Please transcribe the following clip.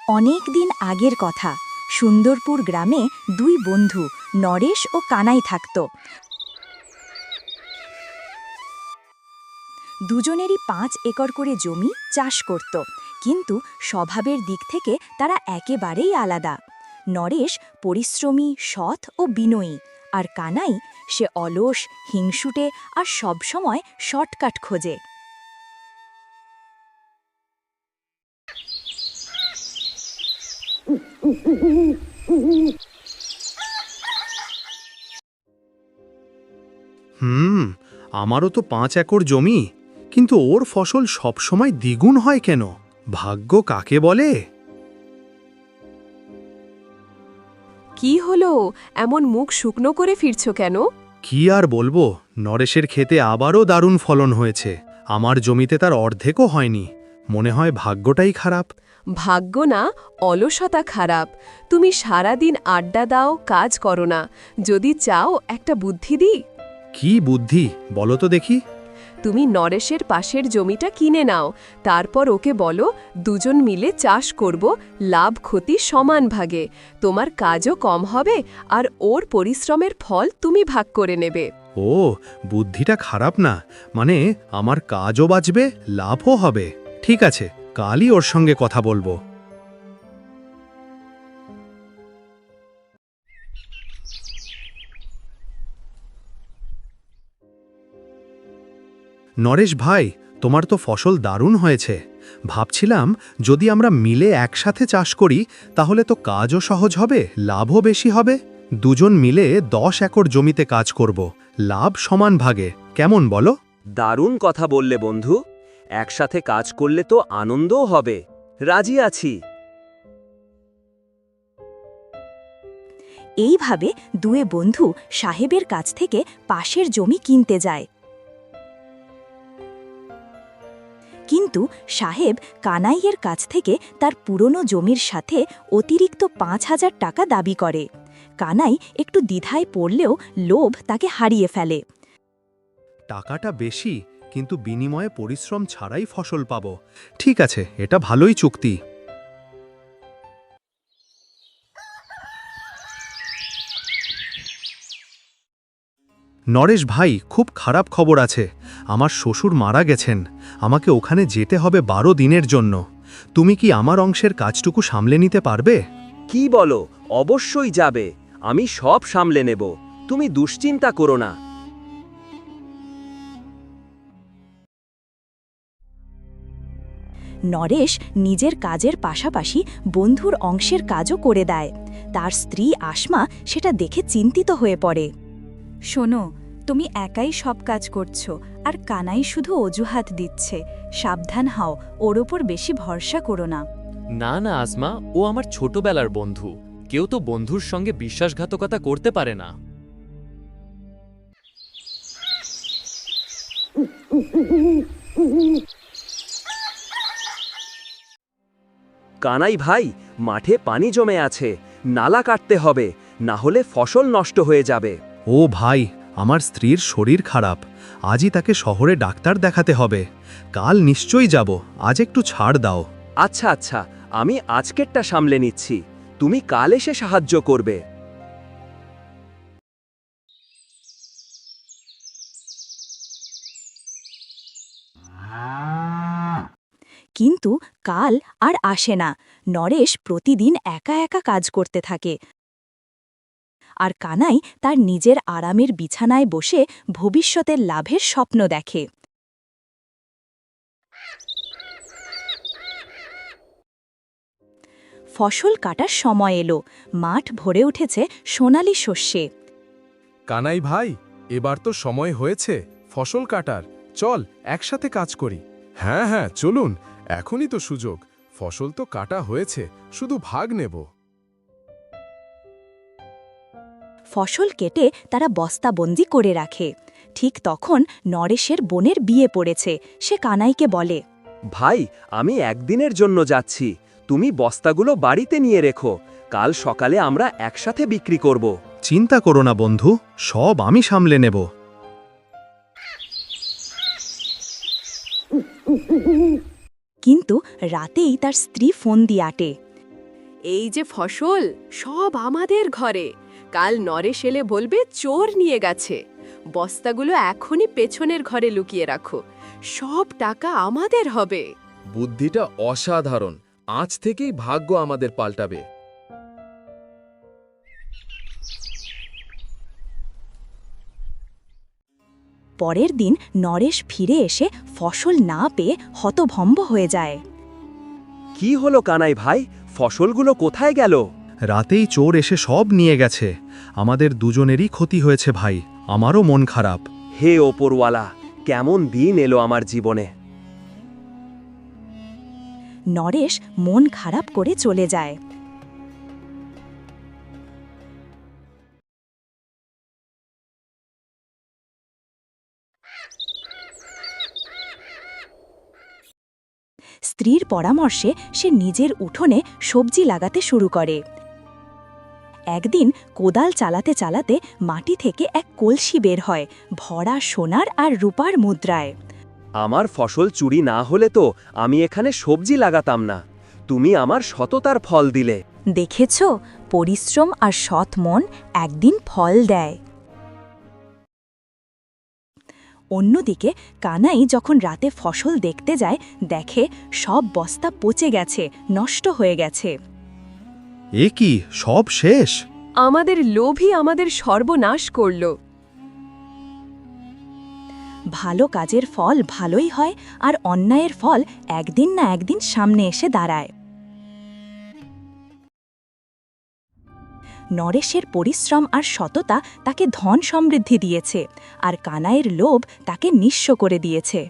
অনেক দিন আগের কথা। সুন্দরপুর গ্রামে দুই বন্ধু নরেশ ও কানাই থাকত। দুজনেরই 5 একর করে জমি চাষ করত, কিন্তু স্বভাবের দিক থেকে তারা একেবারেই আলাদা। নরেশ পরিশ্রমী, সৎ ও বিনয়ী, আর কানাই সে অলস, হিংসুটে আর সবসময় শর্টকাট খোঁজে। আমারও তো 5 একর জমি, কিন্তু ওর ফসল সবসময় দ্বিগুণ হয় কেন? ভাগ্য কাকে বলে? কি হলো, এমন মুখ শুকনো করে ফিরছো কেন? কি আর বলবো, নরেশের ক্ষেতে আবারও দারুণ ফলন হয়েছে। আমার জমিতে তার অর্ধেকও হয়নি। মনে হয় ভাগ্যটাই খারাপ। ভাগ্য না, অলসতা খারাপ। তুমি সারাদিন আড্ডা দাও, কাজ করো না। যদি চাও একটা বুদ্ধি দিই। কি বুদ্ধি বলো তো দেখি। তুমি নরেশের পাশের জমিটা কিনে নাও, তারপর ওকে বলো দুজন মিলে চাষ করব, লাভ ক্ষতি সমান ভাগে। তোমার কাজও কম হবে, আর ওর পরিশ্রমের ফল তুমি ভাগ করে নেবে। ও, বুদ্ধিটা খারাপ না, মানে আমার কাজও বাঁচবে, লাভও হবে। ঠিক আছে, কালই ওর সঙ্গে কথা বলবো। নরেশ ভাই, তোমার তো ফসল দারুণ হয়েছে। ভাবছিলাম যদি আমরা মিলে একসাথে চাষ করি তাহলে তো কাজও সহজ হবে, লাভও বেশি হবে। দুজন মিলে 10 একর জমিতে কাজ করব, লাভ সমান ভাগে। কেমন বলো? দারুণ কথা বললে বন্ধু। একসাথে কাজ করলে তো আনন্দও হবে। রাজি আছি। এইভাবে দুয়ে বন্ধু সাহেবের কাছ থেকে পাশের জমি কিনতে যায়। কিন্তু সাহেব কানাইয়ের কাছ থেকে তার পুরনো জমির সাথে অতিরিক্ত 5,000 টাকা দাবি করে। কানাই একটু দ্বিধায় পড়লেও লোভ তাকে হারিয়ে ফেলে। টাকাটা বেশি, কিন্তু বিনিময়ে পরিশ্রম ছাড়াই ফসল পাব। ঠিক আছে, এটা ভালোই চুক্তি। নরেশ ভাই, খুব খারাপ খবর আছে। আমার শ্বশুর মারা গেছেন। আমাকে ওখানে যেতে হবে 12 দিনের জন্য। তুমি কি আমার অংশের কাজটুকু সামলে নিতে পারবে? কি বলো? অবশ্যই যাবে। আমি সব সামলে নেব। তুমি দুশ্চিন্তা করো না। নরেশ নিজের কাজের পাশাপাশি বন্ধুর অংশের কাজও করে দেয়। তার স্ত্রী আসমা সেটা দেখে চিন্তিত হয়ে পড়ে। শোনো, তুমি একাই সব কাজ করছো, আর কানাই শুধু অজুহাত দিচ্ছে। সাবধান হও, ওর ওপর বেশি ভরসা করো না। না না আসমা, ও আমার ছোটবেলার বন্ধু। কেউ তো বন্ধুর সঙ্গে বিশ্বাসঘাতকতা করতে পারে না। কানাই ভাই, মাঠে পানি জমে আছে। নালা কাটতে হবে, না হলে ফসল নষ্ট হয়ে যাবে। ও ভাই, আমার স্ত্রীর শরীর খারাপ। আজই তাকে শহরে ডাক্তার দেখাতে হবে। কাল নিশ্চয়ই যাব, আজ একটু ছাড় দাও। আচ্ছা আচ্ছা, আমি আজকেরটা সামলে নিচ্ছি। তুমি কাল এসে সাহায্য করবে। কিন্তু কাল আর আসে না। নরেশ প্রতিদিন একা একা কাজ করতে থাকে, আর কানাই তার নিজের আরামের বিছানায় বসে ভবিষ্যতের লাভের স্বপ্ন দেখে। ফসল কাটার সময় এলো। মাঠ ভরে উঠেছে সোনালি শস্যে। কানাই ভাই, এবার তো সময় হয়েছে ফসল কাটার। চল একসাথে কাজ করি। হ্যাঁ হ্যাঁ, চলুন, এখনই তো সুযোগ। ফসল তো কাটা হয়েছে, শুধু ভাগ নেব। ফসল কেটে তারা বস্তাবন্দি করে রাখে। ঠিক তখন নরেশের বোনের বিয়ে পড়েছে। সে কানাইকে বলে, ভাই, আমি একদিনের জন্য যাচ্ছি। তুমি বস্তাগুলো বাড়িতে নিয়ে রেখো। কাল সকালে আমরা একসাথে বিক্রি করব। চিন্তা করো না বন্ধু, সব আমি সামলে নেব। কিন্তু রাতেই তার স্ত্রী ফোন দিয়ে আটে। এই যে ফসল সব আমাদের ঘরে। কাল নরেশ এলে বলবে চোর নিয়ে গেছে। বস্তাগুলো এখনই পেছনের ঘরে লুকিয়ে রাখো। সব টাকা আমাদের হবে। বুদ্ধিটা অসাধারণ। আজ থেকেই ভাগ্য আমাদের পাল্টাবে। পরের দিন নরেশ ফিরে এসে ফসল না পেয়ে হতভম্ব হয়ে যায়। কি হলো কানাই ভাই, ফসলগুলো কোথায় গেল? রাতেই চোর এসে সব নিয়ে গেছে। আমাদের দুজনেরই ক্ষতি হয়েছে ভাই, আমারও মন খারাপ। হে ওপরওয়ালা, কেমন দিন এলো আমার জীবনে। নরেশ মন খারাপ করে চলে যায়। স্ত্রীর পরামর্শে সে নিজের উঠোনে সবজি লাগাতে শুরু করে। একদিন কোদাল চালাতে চালাতে মাটি থেকে এক কলসি বের হয়, ভরা সোনার আর রূপার মুদ্রায়। আমার ফসল চুরি না হলে তো আমি এখানে সবজি লাগাতাম না। তুমি আমার সততার ফল দিলে। দেখেছ, পরিশ্রম আর সৎ মন একদিন ফল দেয়। অন্যদিকে কানাই যখন রাতে ফসল দেখতে যায়, দেখে সব বস্তা পচে গেছে, নষ্ট হয়ে গেছে। এ কি, সব শেষ? আমাদের লোভই আমাদের সর্বনাশ করল। ভালো কাজের ফল ভালোই হয়, আর অন্যায়ের ফল একদিন না একদিন সামনে এসে দাঁড়ায়। নরেশের পরিশ্রম আর সততা তাকে ধন সমৃদ্ধি দিয়েছে, আর কানাইয়ের লোভ তাকে নিঃস্ব করে দিয়েছে।